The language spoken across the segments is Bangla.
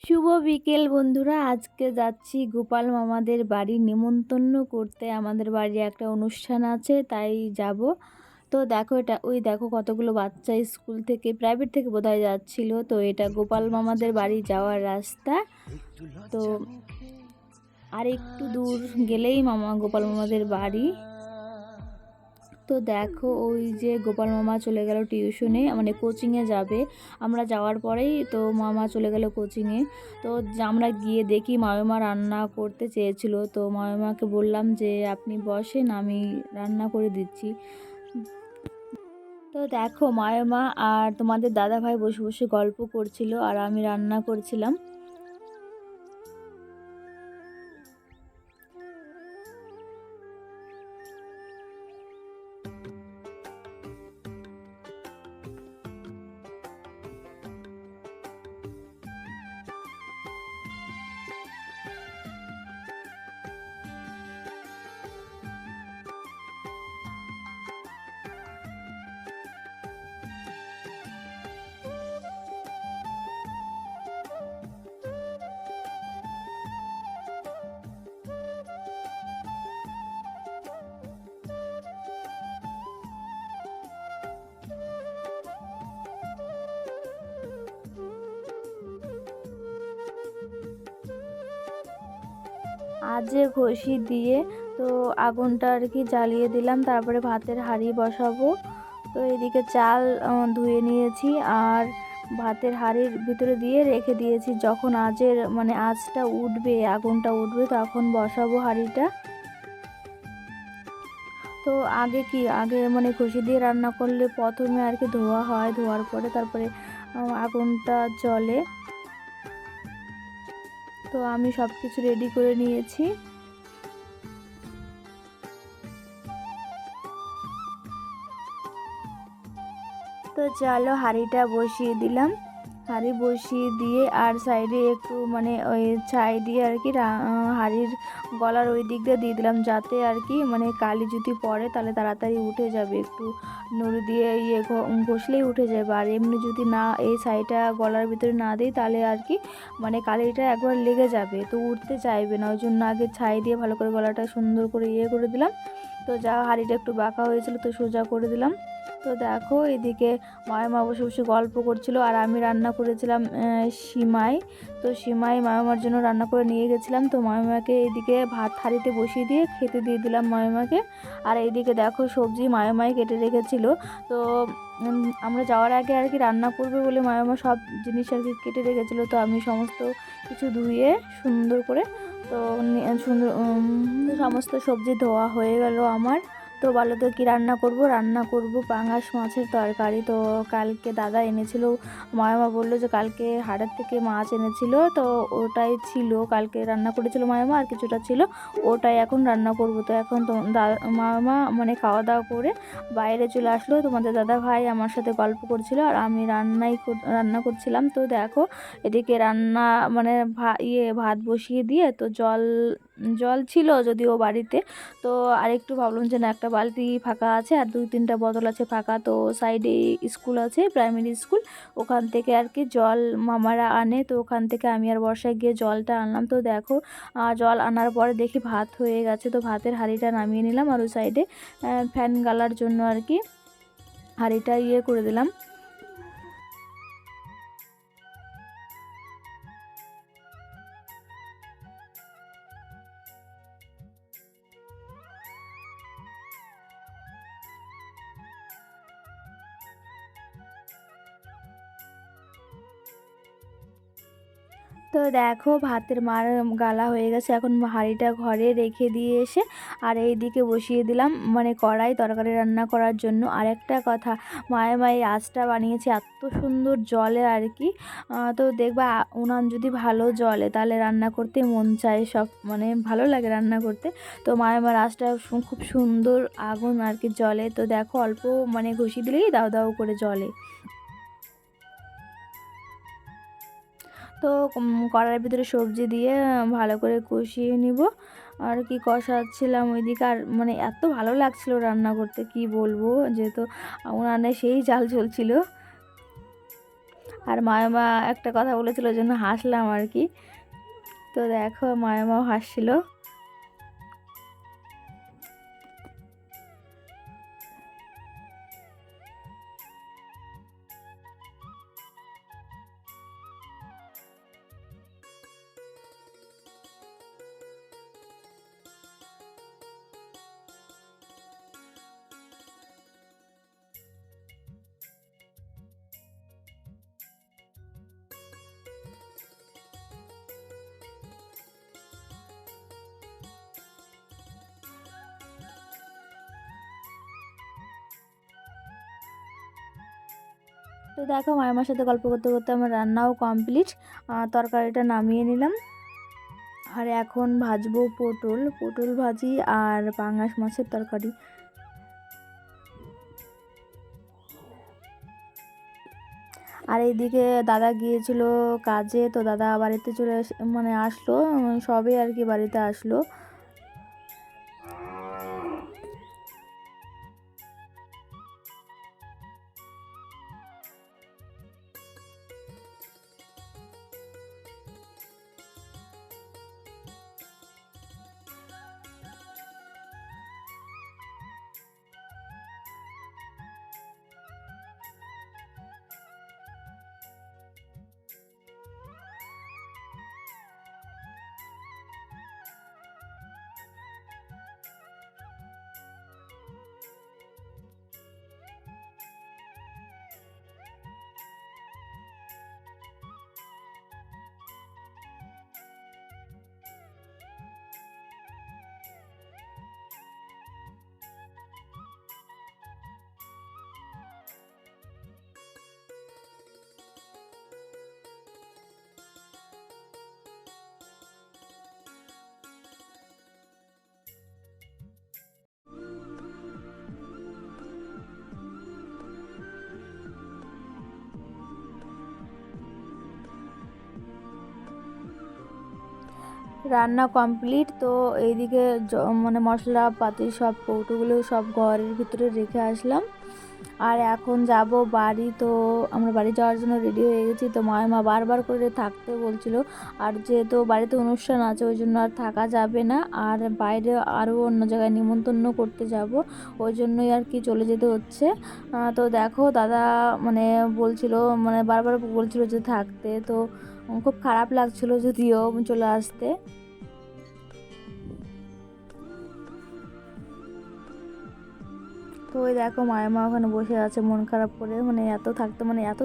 শুভ বিকেল বন্ধুরা, আজকে যাচ্ছি গোপাল মামাদের বাড়ি নিমন্ত্রণ করতে। আমাদের বাড়ি একটা অনুষ্ঠান আছে, তাই যাব। তো দেখো, এটা দেখো কতগুলো বাচ্চা স্কুল থেকে, প্রাইভেট থেকে বোধহয় যাচ্ছিল। তো এটা গোপাল মামাদের বাড়ি যাওয়ার রাস্তা। তো আর একটু দূর গেলেই গোপাল মামাদের বাড়ি। তো দেখো, ওই যে গোপাল মামা চলে গেল টিউশনে, মানে কোচিংয়ে যাবে। আমরা যাওয়ার পরেই তো মামা চলে গেল কোচিংয়ে। তো আমরা গিয়ে দেখি মামা রান্না করতে চেয়েছিল। তো মামাকে বললাম যে আপনি বসেন, আমি রান্না করে দিচ্ছি। তো দেখো, মামা আর তোমাদের দাদা ভাই বসে বসে গল্প করছিল আর আমি রান্না করছিলাম। আজে ঘষি দিয়ে তো আগুনটা আর কি জ্বালিয়ে দিলাম, তারপরে ভাতের হাঁড়ি বসাবো। তো এদিকে চাল ধুয়ে নিয়েছি আর ভাতের হাঁড়ির ভিতরে দিয়ে রেখে দিয়েছি। যখন আঁচটা উঠবে, আগুনটা উঠবে, তখন বসাবো হাঁড়িটা। তো আগে ঘষি দিয়ে রান্না করলে প্রথমে আর কি ধোয়া হয়, ধোয়ার পরে তারপরে আগুনটা জ্বলে। তো আমি সব কিছু রেডি করে নিয়েছি। তো চলো, হাঁড়িটা বসিয়ে দিলাম। হাঁড়ি বসিয়ে দিয়ে আর সাইডে একটু ওই ছাই দিয়ে আর কি হাঁড়ির গলার ওই দিকটা দিয়ে দিলাম, যাতে আর কি কালি যদি পড়ে তাহলে তাড়াতাড়ি উঠে যাবে। একটু নুড়ি দিয়ে ঘষলেই উঠে যাবে। আর এমনি যদি না, এই ছাইটা গলার ভিতরে না দিই তাহলে আর কি কালিটা একবার লেগে যাবে, তো উঠতে চাইবে না। ওই জন্য আগে ছাই দিয়ে ভালো করে গলাটা সুন্দর করে করে দিলাম। তো যা হাঁড়িটা একটু বাঁকা হয়েছিল, তো সোজা করে দিলাম। তো দেখো, এদিকে মামা বসে বসে গল্প করছিল আর আমি রান্না করেছিলাম সিমাই। তো সিমাই মামার জন্য রান্না করে নিয়ে গেছিলাম। তো মামাকে এইদিকে ভাত হাঁড়িতে বসিয়ে দিয়ে খেতে দিয়ে দিলাম মামাকে। আর এইদিকে দেখো, সবজি মামাই কেটে রেখেছিল। তো আমরা যাওয়ার আগে আর কি রান্না করবে বলে মামা সব জিনিস আর কি কেটে রেখেছিলো। তো আমি সমস্ত কিছু ধুয়ে সুন্দর করে তো সমস্ত সবজি ধোয়া হয়ে গেল আমার। তো বলো তো কী রান্না করব পাঙাশ মাছের তরকারি। তো কালকে দাদা এনেছিল, মামা বললো যে কালকে হাটের থেকে মাছ এনেছিল, তো ওটাই ছিল কালকে রান্না করেছিল মামা, আর কিছুটা ছিল, ওটাই এখন রান্না করব। তো এখন তো মামা খাওয়া দাওয়া করে বাইরে চলে আসলো। তোমাদের দাদা ভাই আমার সাথে গল্প করছিল আর আমি রান্না করছিলাম। তো দেখো, এদিকে রান্না ভাত বসিয়ে দিয়ে, তো জল ছিল যদিও বাড়িতে। তো আরেকটু ভাবলাম যে না, একটা বালতি ফাঁকা আছে আর 2-3টা বোতল আছে ফাঁকা। তো সাইডে স্কুল আছে, প্রাইমারি স্কুল, ওখান থেকে আর কি জল মামারা আনে। তো ওখান থেকে আমি আর বর্ষায় গিয়ে জলটা আনলাম। তো দেখো, জল আনার পরে দেখি ভাত হয়ে গেছে। তো ভাতের হাঁড়িটা নামিয়ে নিলাম আর ওই সাইডে ফ্যান গালার জন্য আর কি হাঁড়িটা করে দিলাম। তো দেখো, ভাতের গালা হয়ে গেছে। এখন হাঁড়িটা ঘরে রেখে দিয়ে এসে আর এইদিকে বসিয়ে দিলাম কড়াই তরকারি রান্না করার জন্য। আর একটা কথা, মায়ে আঁচটা বানিয়েছে এত সুন্দর জলে আর কি। তো দেখবা, উনান যদি ভালো জ্বলে তাহলে রান্না করতে মন চায়, সব ভালো লাগে রান্না করতে। তো মায়ের আঁচটা খুব সুন্দর আগুন আর কি জ্বলে। তো দেখো, অল্প ঘষি দিলেই দাও দাও করে জ্বলে। তো কড়াইয়ের ভিতরে সবজি দিয়ে ভালো করে কষিয়ে নিব আর কি কষাচ্ছিলাম ওইদিকে। আর এত ভালো লাগছিল রান্না করতে, কি বলবো, যেহেতু উনানে সেই জাল চলছিল। আর মায়ামা একটা কথা বলেছিল, ওই জন্য হাসলাম আর কি। তো দেখো মায়ামাও হাসছিল। তো দেখো মায়ের সাথে গল্প করতে করতে আমার রান্নাও কমপ্লিট, তরকারিটা নামিয়ে নিলাম। আর এখন ভাজবো পটল, পটল ভাজি আর পাঙাশ মাছের তরকারি। আর এইদিকে দাদা গিয়েছিল কাজে, তো দাদা বাড়িতে চলে মানে আসলো, সবে আর কি বাড়িতে আসলো। রান্না কমপ্লিট। তো এইদিকে মানে মশলা পাতি সব কৌটোগুলো সব ঘরের ভিতরে রেখে আসলাম। আর এখন যাব বাড়ি। তো আমরা বাড়ি যাওয়ার জন্য রেডি হয়ে গেছি। তো মা বারবার করে থাকতে বলছিল, আর যেহেতু বাড়িতে অনুষ্ঠান আছে ওই জন্য আর থাকা যাবে না, আর বাইরে আরও অন্য জায়গায় নিমন্ত্রণ করতে যাব, ওই জন্যই আর কি চলে যেতে হচ্ছে। তো দেখো দাদা মানে বলছিল, মানে বারবার বলছিল যে থাকতে, তো খুব খারাপ লাগছিল যদিও চলে আসতে। তো ওই দেখো মায়ামা ওখানে বসে আছে মন খারাপ করে, মানে এত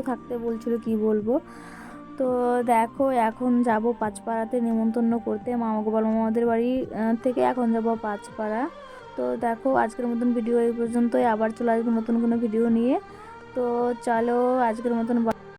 থাকতে বলছিল কি বলবো। তো দেখো এখন যাব পাঁচপাড়াতে নিমন্ত্রণ করতে, মামা গোপাল মামাদের বাড়ি থেকে এখন যাব পাঁচপাড়া। তো দেখো আজকের মতন ভিডিও এই পর্যন্তই, আবার চলে আসবো নতুন কোনো ভিডিও নিয়ে। তো চলো আজকের মতন